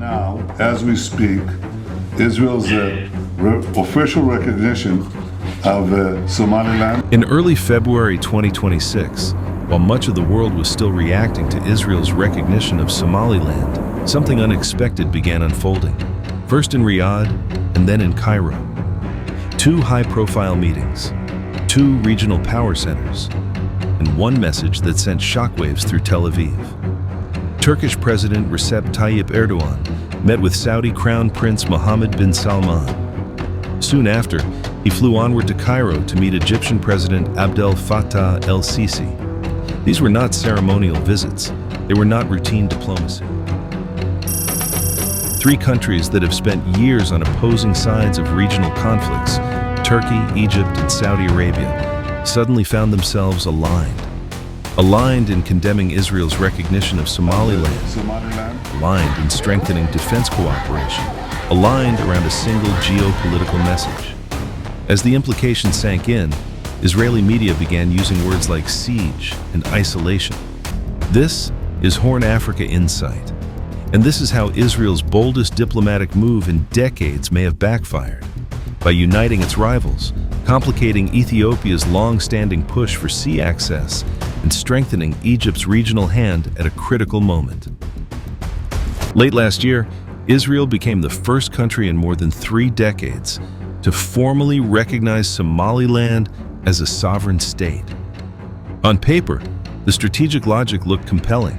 Now, as we speak, Israel's official recognition of Somaliland. In early February 2026, while much of the world was still reacting to Israel's recognition of Somaliland, something unexpected began unfolding. First in Riyadh, and then in Cairo. Two high-profile meetings, two regional power centers, and one message that sent shockwaves through Tel Aviv. Turkish President Recep Tayyip Erdogan met with Saudi Crown Prince Mohammed bin Salman. Soon after, he flew onward to Cairo to meet Egyptian President Abdel Fattah el-Sisi. These were not ceremonial visits. They were not routine diplomacy. Three countries that have spent years on opposing sides of regional conflicts, Turkey, Egypt, and Saudi Arabia, suddenly found themselves aligned. Aligned in condemning Israel's recognition of Somaliland, aligned in strengthening defense cooperation, aligned around a single geopolitical message. As the implications sank in, Israeli media began using words like siege and isolation. This is HornAfrica Insight, and this is how Israel's boldest diplomatic move in decades may have backfired. By uniting its rivals, complicating Ethiopia's long-standing push for sea access, and strengthening Egypt's regional hand at a critical moment. Late last year, Israel became the first country in more than 3 decades to formally recognize Somaliland as a sovereign state. On paper, the strategic logic looked compelling.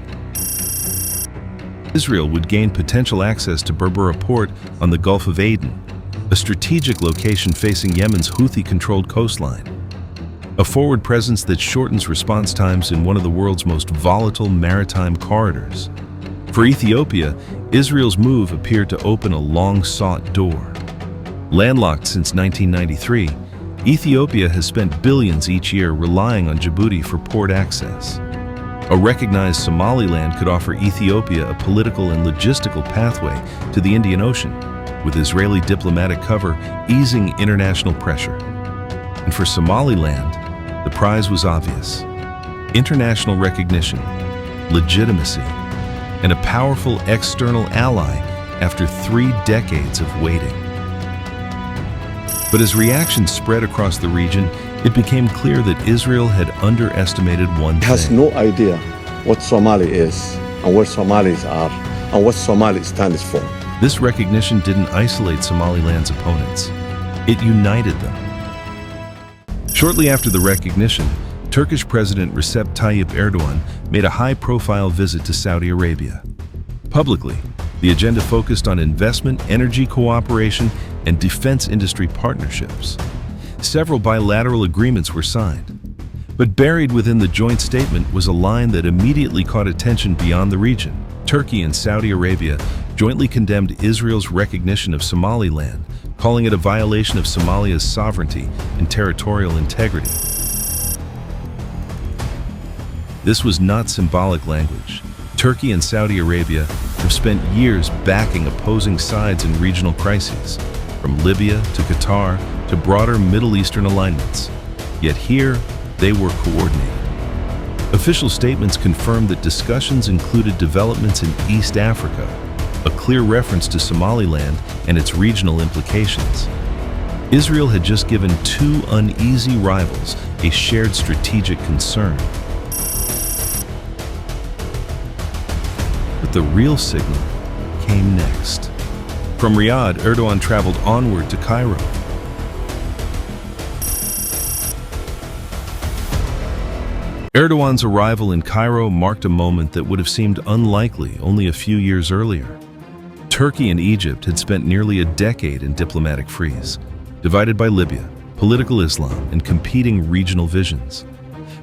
Israel would gain potential access to Berbera port on the Gulf of Aden, a strategic location facing Yemen's Houthi-controlled coastline. A forward presence that shortens response times in one of the world's most volatile maritime corridors. For Ethiopia, Israel's move appeared to open a long-sought door. Landlocked since 1993, Ethiopia has spent billions each year relying on Djibouti for port access. A recognized Somaliland could offer Ethiopia a political and logistical pathway to the Indian Ocean, with Israeli diplomatic cover easing international pressure. And for Somaliland, the prize was obvious: international recognition, legitimacy, and a powerful external ally after 3 decades of waiting. But as reactions spread across the region, it became clear that Israel had underestimated one thing. It has no idea what Somali is, and where Somalis are, and what Somali stands for. This recognition didn't isolate Somaliland's opponents. It united them. Shortly after the recognition, Turkish President Recep Tayyip Erdogan made a high-profile visit to Saudi Arabia. Publicly, the agenda focused on investment, energy cooperation, and defense industry partnerships. Several bilateral agreements were signed. But buried within the joint statement was a line that immediately caught attention beyond the region. Turkey and Saudi Arabia jointly condemned Israel's recognition of Somaliland, calling it a violation of Somalia's sovereignty and territorial integrity. This was not symbolic language. Turkey and Saudi Arabia have spent years backing opposing sides in regional crises, from Libya to Qatar to broader Middle Eastern alignments. Yet here, they were coordinated. Official statements confirmed that discussions included developments in East Africa, a clear reference to Somaliland and its regional implications. Israel had just given 2 uneasy rivals a shared strategic concern. But the real signal came next. From Riyadh, Erdogan traveled onward to Cairo. Erdogan's arrival in Cairo marked a moment that would have seemed unlikely only a few years earlier. Turkey and Egypt had spent nearly a decade in diplomatic freeze, divided by Libya, political Islam, and competing regional visions.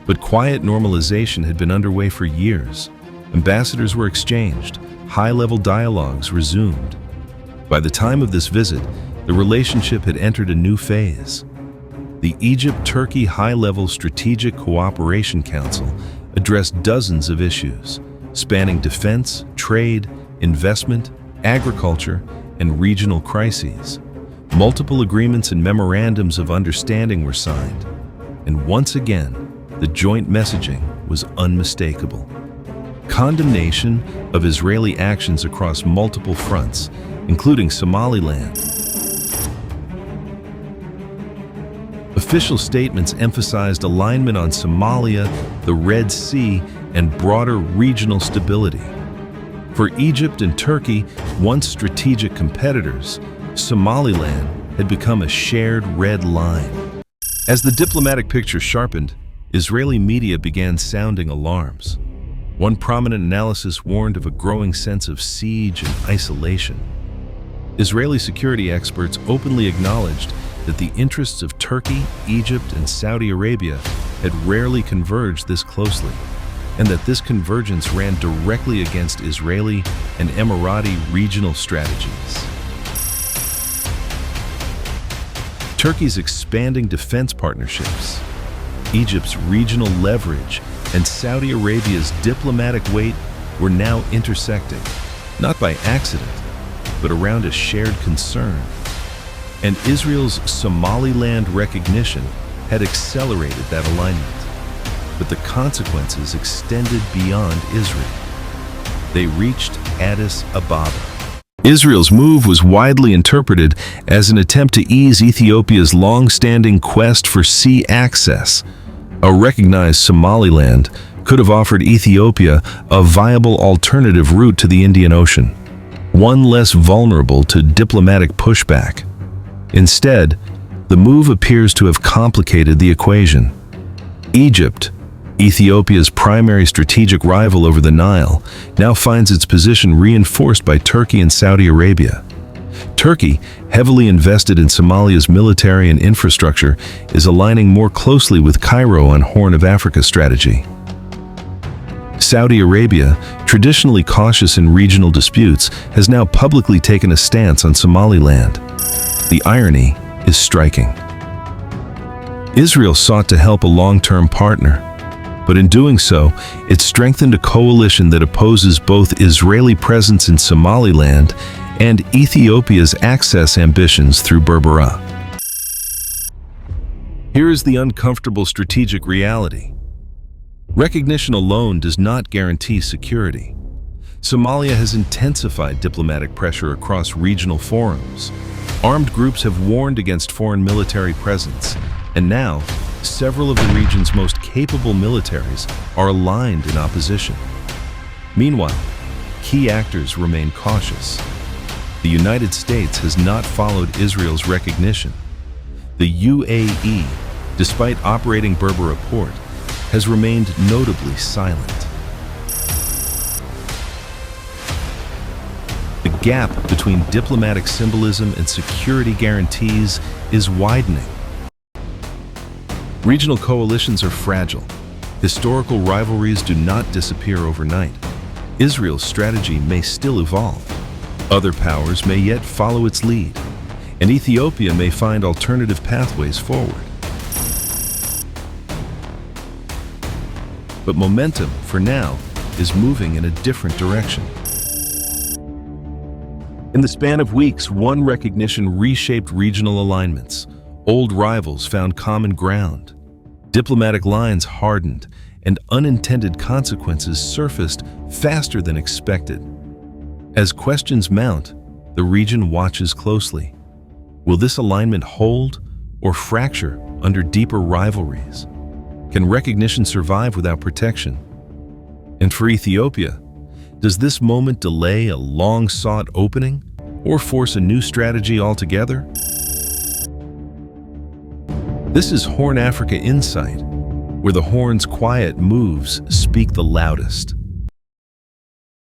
But quiet normalization had been underway for years. Ambassadors were exchanged, high-level dialogues resumed. By the time of this visit, the relationship had entered a new phase. The Egypt-Turkey High-Level Strategic Cooperation Council addressed dozens of issues, spanning defense, trade, investment, agriculture, and regional crises. Multiple agreements and memorandums of understanding were signed, and once again, the joint messaging was unmistakable. condemnation of Israeli actions across multiple fronts, including Somaliland. Official statements emphasized alignment on Somalia, the Red Sea, and broader regional stability. For Egypt and Turkey, once strategic competitors, Somaliland had become a shared red line. As the diplomatic picture sharpened, Israeli media began sounding alarms. One prominent analysis warned of a growing sense of siege and isolation. Israeli security experts openly acknowledged that the interests of Turkey, Egypt, and Saudi Arabia had rarely converged this closely, and that this convergence ran directly against Israeli and Emirati regional strategies. Turkey's expanding defense partnerships, Egypt's regional leverage, and Saudi Arabia's diplomatic weight were now intersecting, not by accident, but around a shared concern. And Israel's Somaliland recognition had accelerated that alignment. But the consequences extended beyond Israel. They reached Addis Ababa. Israel's move was widely interpreted as an attempt to ease Ethiopia's long-standing quest for sea access. A recognized Somaliland could have offered Ethiopia a viable alternative route to the Indian Ocean, one less vulnerable to diplomatic pushback. Instead, the move appears to have complicated the equation. Egypt, Ethiopia's primary strategic rival over the Nile, now finds its position reinforced by Turkey and Saudi Arabia. Turkey, heavily invested in Somalia's military and infrastructure, is aligning more closely with Cairo on Horn of Africa strategy. Saudi Arabia, traditionally cautious in regional disputes, has now publicly taken a stance on Somaliland. The irony is striking. Israel sought to help a long-term partner, but in doing so, it strengthened a coalition that opposes both Israeli presence in Somaliland and Ethiopia's access ambitions through Berbera. Here is the uncomfortable strategic reality. Recognition alone does not guarantee security. Somalia has intensified diplomatic pressure across regional forums. Armed groups have warned against foreign military presence, and now, several of the region's most capable militaries are aligned in opposition. Meanwhile, key actors remain cautious. The United States has not followed Israel's recognition. The UAE, despite operating Berbera port, has remained notably silent. The gap between diplomatic symbolism and security guarantees is widening. Regional coalitions are fragile. Historical rivalries do not disappear overnight. Israel's strategy may still evolve. Other powers may yet follow its lead, and Ethiopia may find alternative pathways forward. But momentum, for now, is moving in a different direction. In the span of weeks, one recognition reshaped regional alignments. Old rivals found common ground. Diplomatic lines hardened, and unintended consequences surfaced faster than expected. As questions mount, the region watches closely. Will this alignment hold or fracture under deeper rivalries? Can recognition survive without protection? And for Ethiopia, does this moment delay a long-sought opening or force a new strategy altogether? This is HornAfrica Insight, where the Horn's quiet moves speak the loudest.